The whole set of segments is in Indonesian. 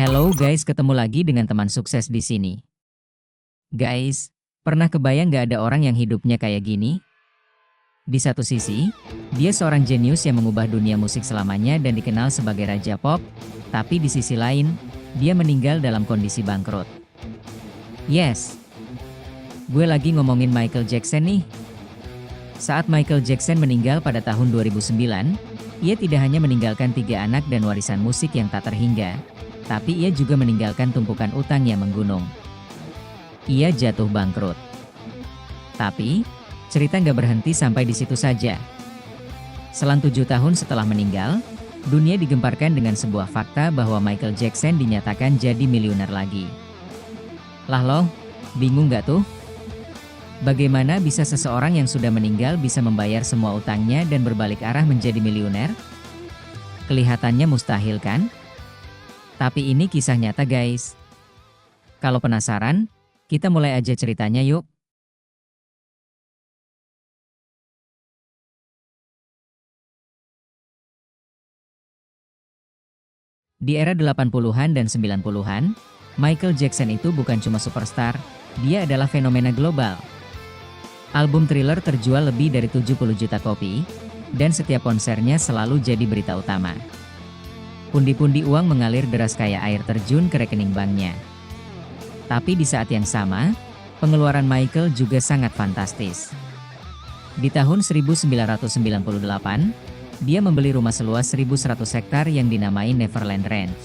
Hello guys, ketemu lagi dengan teman sukses di sini. Guys, pernah kebayang gak ada orang yang hidupnya kayak gini? Di satu sisi, dia seorang jenius yang mengubah dunia musik selamanya dan dikenal sebagai raja pop, tapi di sisi lain, dia meninggal dalam kondisi bangkrut. Yes, gue lagi ngomongin Michael Jackson nih. Saat Michael Jackson meninggal pada tahun 2009, ia tidak hanya meninggalkan 3 anak dan warisan musik yang tak terhingga, tapi ia juga meninggalkan tumpukan utang yang menggunung. Ia jatuh bangkrut. Tapi, cerita nggak berhenti sampai di situ saja. Selang 7 tahun setelah meninggal, dunia digemparkan dengan sebuah fakta bahwa Michael Jackson dinyatakan jadi miliuner lagi. Lah loh, bingung nggak tuh? Bagaimana bisa seseorang yang sudah meninggal bisa membayar semua utangnya dan berbalik arah menjadi miliuner? Kelihatannya mustahil kan? Tapi ini kisah nyata guys. Kalau penasaran, kita mulai aja ceritanya yuk. Di era 80-an dan 90-an, Michael Jackson itu bukan cuma superstar, dia adalah fenomena global. Album Thriller terjual lebih dari 70 juta kopi, dan setiap konsernya selalu jadi berita utama. Pundi-pundi uang mengalir deras kayak air terjun ke rekening banknya. Tapi di saat yang sama, pengeluaran Michael juga sangat fantastis. Di tahun 1998, dia membeli rumah seluas 1.100 hektar yang dinamai Neverland Ranch.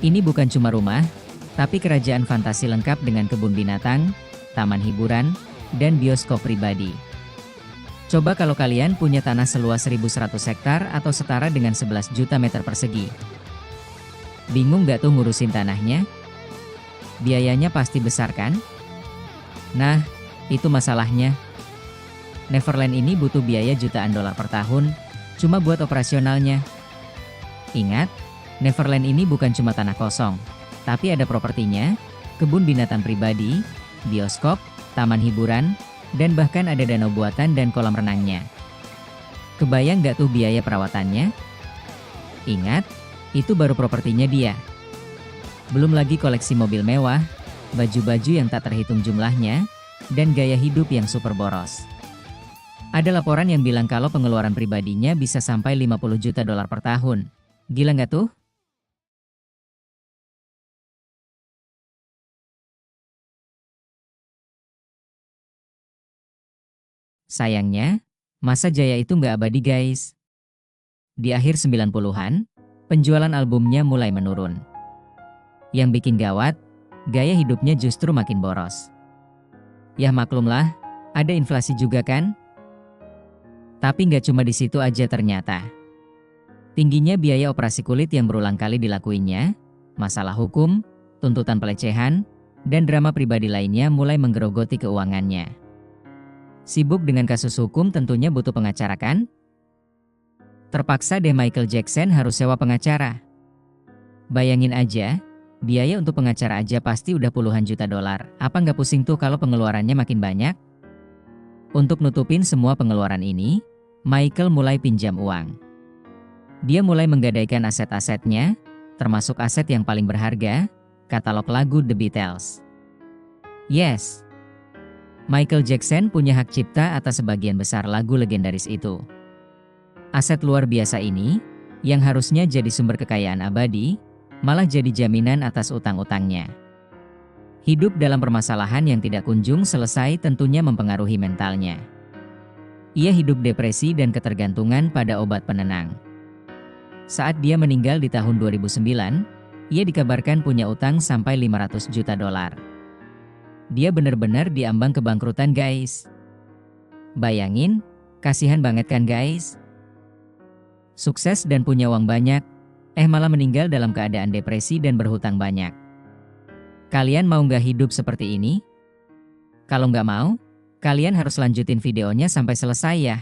Ini bukan cuma rumah, tapi kerajaan fantasi lengkap dengan kebun binatang, taman hiburan, dan bioskop pribadi. Coba kalau kalian punya tanah seluas 1.100 hektar atau setara dengan 11 juta meter persegi. Bingung gak tuh ngurusin tanahnya? Biayanya pasti besar kan? Nah, itu masalahnya. Neverland ini butuh biaya jutaan dolar per tahun, cuma buat operasionalnya. Ingat, Neverland ini bukan cuma tanah kosong, tapi ada propertinya, kebun binatang pribadi, bioskop, taman hiburan, dan bahkan ada danau buatan dan kolam renangnya. Kebayang gak tuh biaya perawatannya? Ingat, itu baru propertinya dia. Belum lagi koleksi mobil mewah, baju-baju yang tak terhitung jumlahnya, dan gaya hidup yang super boros. Ada laporan yang bilang kalau pengeluaran pribadinya bisa sampai 50 juta dolar per tahun. Gila nggak tuh? Sayangnya, masa jaya itu nggak abadi guys. Di akhir 90-an, penjualan albumnya mulai menurun. Yang bikin gawat, gaya hidupnya justru makin boros. Yah maklumlah, ada inflasi juga kan? Tapi nggak cuma di situ aja ternyata. Tingginya biaya operasi kulit yang berulang kali dilakuinya, masalah hukum, tuntutan pelecehan, dan drama pribadi lainnya mulai menggerogoti keuangannya. Sibuk dengan kasus hukum tentunya butuh pengacara kan? Terpaksa deh Michael Jackson harus sewa pengacara. Bayangin aja, biaya untuk pengacara aja pasti udah puluhan juta dolar. Apa nggak pusing tuh kalau pengeluarannya makin banyak? Untuk nutupin semua pengeluaran ini, Michael mulai pinjam uang. Dia mulai menggadaikan aset-asetnya, termasuk aset yang paling berharga, katalog lagu The Beatles. Yes, Michael Jackson punya hak cipta atas sebagian besar lagu legendaris itu. Aset luar biasa ini, yang harusnya jadi sumber kekayaan abadi, malah jadi jaminan atas utang-utangnya. Hidup dalam permasalahan yang tidak kunjung selesai tentunya mempengaruhi mentalnya. Ia hidup depresi dan ketergantungan pada obat penenang. Saat dia meninggal di tahun 2009, ia dikabarkan punya utang sampai 500 juta dolar. Dia benar-benar diambang kebangkrutan guys. Bayangin, kasihan banget kan guys? Sukses dan punya uang banyak, malah meninggal dalam keadaan depresi dan berhutang banyak. Kalian mau nggak hidup seperti ini? Kalau nggak mau, kalian harus lanjutin videonya sampai selesai ya.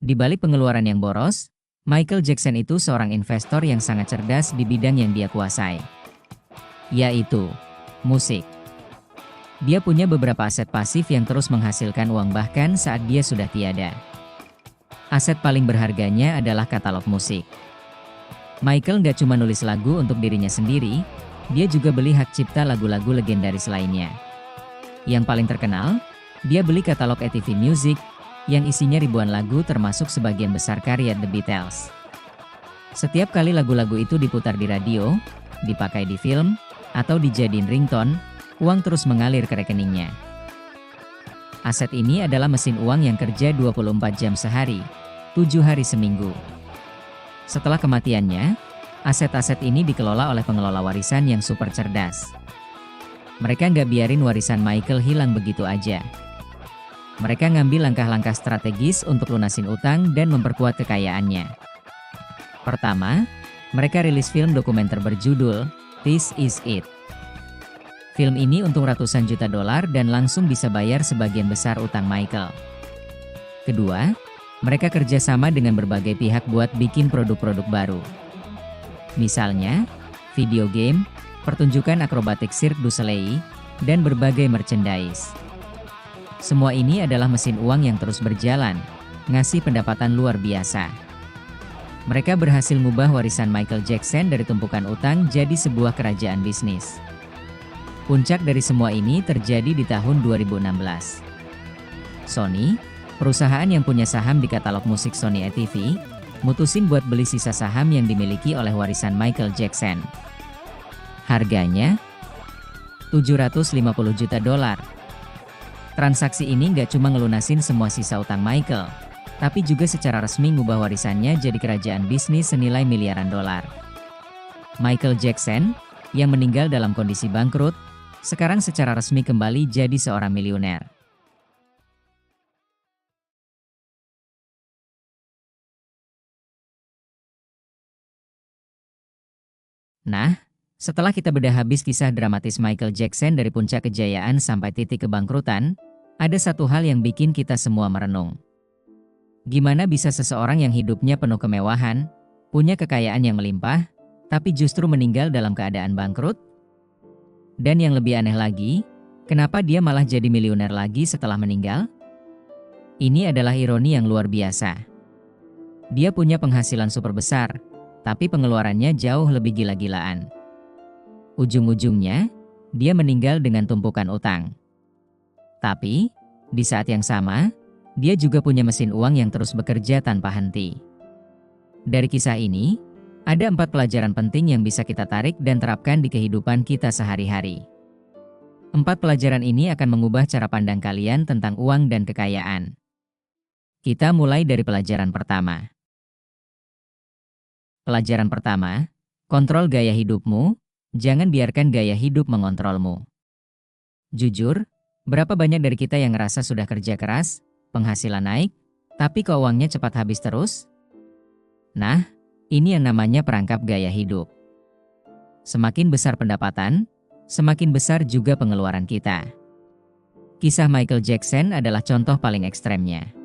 Di balik pengeluaran yang boros, Michael Jackson itu seorang investor yang sangat cerdas di bidang yang dia kuasai, yaitu musik. Dia punya beberapa aset pasif yang terus menghasilkan uang bahkan saat dia sudah tiada. Aset paling berharganya adalah katalog musik. Michael nggak cuma nulis lagu untuk dirinya sendiri, dia juga beli hak cipta lagu-lagu legendaris lainnya. Yang paling terkenal, dia beli katalog ATV Music, yang isinya ribuan lagu termasuk sebagian besar karya The Beatles. Setiap kali lagu-lagu itu diputar di radio, dipakai di film, atau dijadiin ringtone, uang terus mengalir ke rekeningnya. Aset ini adalah mesin uang yang kerja 24 jam sehari, 7 hari seminggu. Setelah kematiannya, aset-aset ini dikelola oleh pengelola warisan yang super cerdas. Mereka nggak biarin warisan Michael hilang begitu aja. Mereka ngambil langkah-langkah strategis untuk lunasin utang dan memperkuat kekayaannya. Pertama, mereka rilis film dokumenter berjudul This Is It. Film ini untung ratusan juta dolar dan langsung bisa bayar sebagian besar utang Michael. Kedua, mereka kerjasama dengan berbagai pihak buat bikin produk-produk baru. Misalnya, video game, pertunjukan akrobatik Cirque du Soleil, dan berbagai merchandise. Semua ini adalah mesin uang yang terus berjalan, ngasih pendapatan luar biasa. Mereka berhasil mengubah warisan Michael Jackson dari tumpukan utang jadi sebuah kerajaan bisnis. Puncak dari semua ini terjadi di tahun 2016. Sony, perusahaan yang punya saham di katalog musik Sony ATV, mutusin buat beli sisa saham yang dimiliki oleh warisan Michael Jackson. Harganya $750 juta. Transaksi ini nggak cuma ngelunasin semua sisa utang Michael, tapi juga secara resmi ngubah warisannya jadi kerajaan bisnis senilai miliaran dolar. Michael Jackson, yang meninggal dalam kondisi bangkrut, sekarang secara resmi kembali jadi seorang miliuner. Nah, setelah kita bedah habis kisah dramatis Michael Jackson dari puncak kejayaan sampai titik kebangkrutan, ada satu hal yang bikin kita semua merenung. Gimana bisa seseorang yang hidupnya penuh kemewahan, punya kekayaan yang melimpah, tapi justru meninggal dalam keadaan bangkrut? Dan yang lebih aneh lagi, kenapa dia malah jadi miliuner lagi setelah meninggal? Ini adalah ironi yang luar biasa. Dia punya penghasilan super besar, tapi pengeluarannya jauh lebih gila-gilaan. Ujung-ujungnya, dia meninggal dengan tumpukan utang. Tapi, di saat yang sama, dia juga punya mesin uang yang terus bekerja tanpa henti. Dari kisah ini, ada 4 pelajaran penting yang bisa kita tarik dan terapkan di kehidupan kita sehari-hari. 4 pelajaran ini akan mengubah cara pandang kalian tentang uang dan kekayaan. Kita mulai dari pelajaran pertama. Pelajaran pertama, kontrol gaya hidupmu, jangan biarkan gaya hidup mengontrolmu. Jujur, berapa banyak dari kita yang ngerasa sudah kerja keras, penghasilan naik, tapi kok uangnya cepat habis terus? Nah, ini yang namanya perangkap gaya hidup. Semakin besar pendapatan, semakin besar juga pengeluaran kita. Kisah Michael Jackson adalah contoh paling ekstremnya.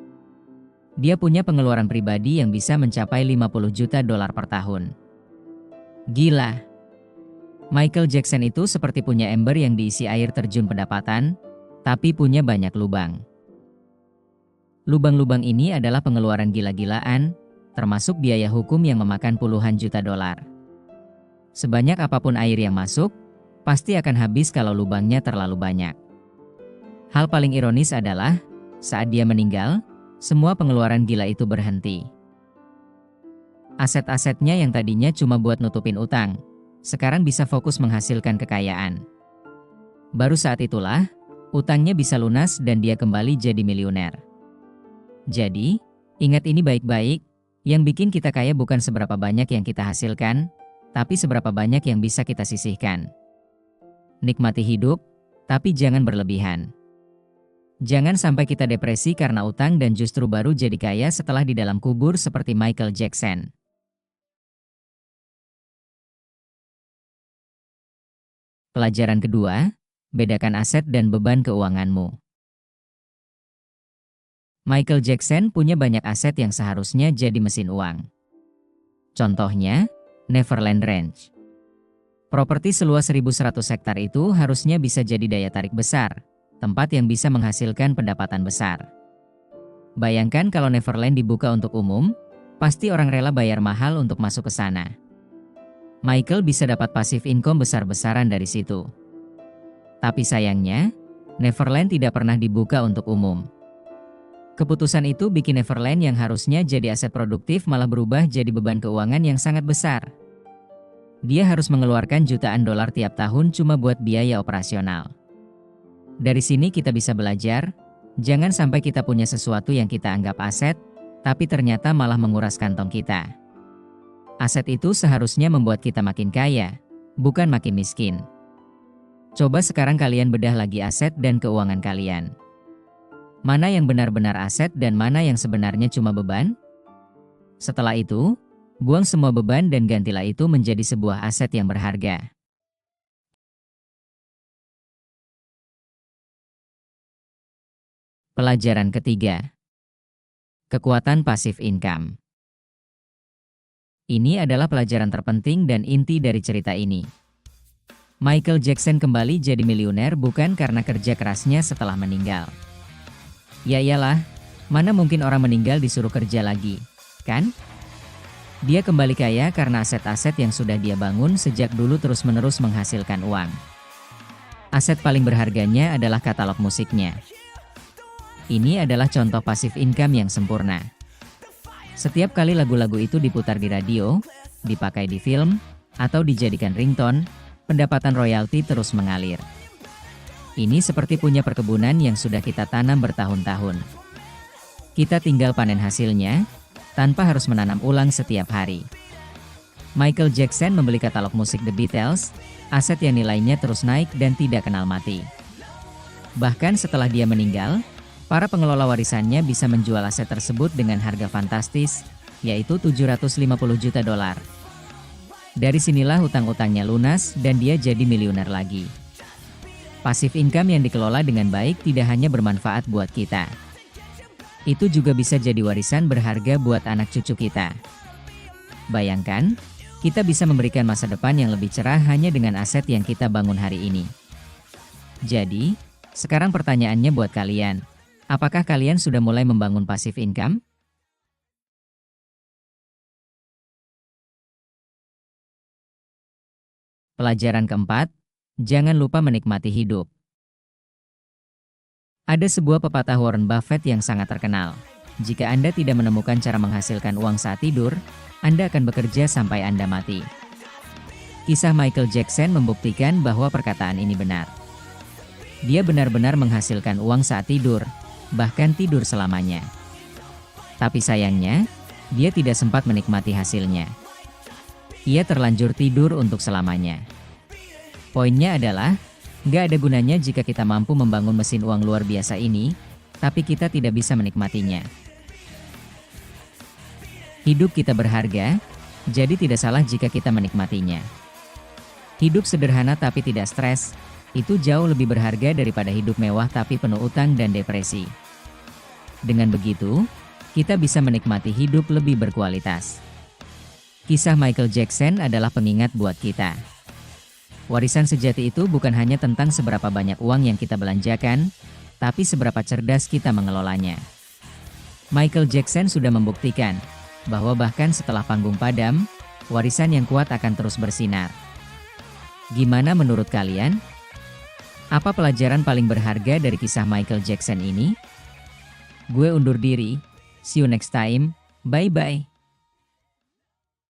Dia punya pengeluaran pribadi yang bisa mencapai $50 juta per tahun. Gila! Michael Jackson itu seperti punya ember yang diisi air terjun pendapatan, tapi punya banyak lubang. Lubang-lubang ini adalah pengeluaran gila-gilaan, termasuk biaya hukum yang memakan puluhan juta dolar. Sebanyak apapun air yang masuk, pasti akan habis kalau lubangnya terlalu banyak. Hal paling ironis adalah, saat dia meninggal, semua pengeluaran gila itu berhenti. Aset-asetnya yang tadinya cuma buat nutupin utang, sekarang bisa fokus menghasilkan kekayaan. Baru saat itulah, utangnya bisa lunas dan dia kembali jadi miliuner. Jadi, ingat ini baik-baik, yang bikin kita kaya bukan seberapa banyak yang kita hasilkan, tapi seberapa banyak yang bisa kita sisihkan. Nikmati hidup, tapi jangan berlebihan. Jangan sampai kita depresi karena utang dan justru baru jadi kaya setelah di dalam kubur seperti Michael Jackson. Pelajaran kedua, bedakan aset dan beban keuanganmu. Michael Jackson punya banyak aset yang seharusnya jadi mesin uang. Contohnya, Neverland Ranch. Properti seluas 1.100 hektar itu harusnya bisa jadi daya tarik besar, tempat yang bisa menghasilkan pendapatan besar. Bayangkan kalau Neverland dibuka untuk umum, pasti orang rela bayar mahal untuk masuk ke sana. Michael bisa dapat passive income besar-besaran dari situ. Tapi sayangnya, Neverland tidak pernah dibuka untuk umum. Keputusan itu bikin Neverland yang harusnya jadi aset produktif malah berubah jadi beban keuangan yang sangat besar. Dia harus mengeluarkan jutaan dolar tiap tahun cuma buat biaya operasional. Dari sini kita bisa belajar, jangan sampai kita punya sesuatu yang kita anggap aset, tapi ternyata malah menguras kantong kita. Aset itu seharusnya membuat kita makin kaya, bukan makin miskin. Coba sekarang kalian bedah lagi aset dan keuangan kalian. Mana yang benar-benar aset dan mana yang sebenarnya cuma beban? Setelah itu, buang semua beban dan gantilah itu menjadi sebuah aset yang berharga. Pelajaran ketiga. Kekuatan pasif income. Ini adalah pelajaran terpenting dan inti dari cerita ini. Michael Jackson kembali jadi miliuner bukan karena kerja kerasnya setelah meninggal. Ya iyalah, mana mungkin orang meninggal disuruh kerja lagi, kan? Dia kembali kaya karena aset-aset yang sudah dia bangun sejak dulu terus-menerus menghasilkan uang. Aset paling berharganya adalah katalog musiknya. Ini adalah contoh pasif income yang sempurna. Setiap kali lagu-lagu itu diputar di radio, dipakai di film, atau dijadikan ringtone, pendapatan royalti terus mengalir. Ini seperti punya perkebunan yang sudah kita tanam bertahun-tahun. Kita tinggal panen hasilnya, tanpa harus menanam ulang setiap hari. Michael Jackson membeli katalog musik The Beatles, aset yang nilainya terus naik dan tidak kenal mati. Bahkan setelah dia meninggal, para pengelola warisannya bisa menjual aset tersebut dengan harga fantastis, yaitu 750 juta dolar. Dari sinilah hutang-utangnya lunas dan dia jadi miliuner lagi. Pasif income yang dikelola dengan baik tidak hanya bermanfaat buat kita. Itu juga bisa jadi warisan berharga buat anak cucu kita. Bayangkan, kita bisa memberikan masa depan yang lebih cerah hanya dengan aset yang kita bangun hari ini. Jadi, sekarang pertanyaannya buat kalian. Apakah kalian sudah mulai membangun pasif income? Pelajaran keempat, jangan lupa menikmati hidup. Ada sebuah pepatah Warren Buffett yang sangat terkenal. Jika Anda tidak menemukan cara menghasilkan uang saat tidur, Anda akan bekerja sampai Anda mati. Kisah Michael Jackson membuktikan bahwa perkataan ini benar. Dia benar-benar menghasilkan uang saat tidur, bahkan tidur selamanya. Tapi sayangnya, dia tidak sempat menikmati hasilnya. Ia terlanjur tidur untuk selamanya. Poinnya adalah, nggak ada gunanya jika kita mampu membangun mesin uang luar biasa ini, tapi kita tidak bisa menikmatinya. Hidup kita berharga, jadi tidak salah jika kita menikmatinya. Hidup sederhana tapi tidak stres, itu jauh lebih berharga daripada hidup mewah tapi penuh utang dan depresi. Dengan begitu, kita bisa menikmati hidup lebih berkualitas. Kisah Michael Jackson adalah pengingat buat kita. Warisan sejati itu bukan hanya tentang seberapa banyak uang yang kita belanjakan, tapi seberapa cerdas kita mengelolanya. Michael Jackson sudah membuktikan bahwa bahkan setelah panggung padam, warisan yang kuat akan terus bersinar. Gimana menurut kalian? Apa pelajaran paling berharga dari kisah Michael Jackson ini? Gue undur diri, see you next time, bye-bye.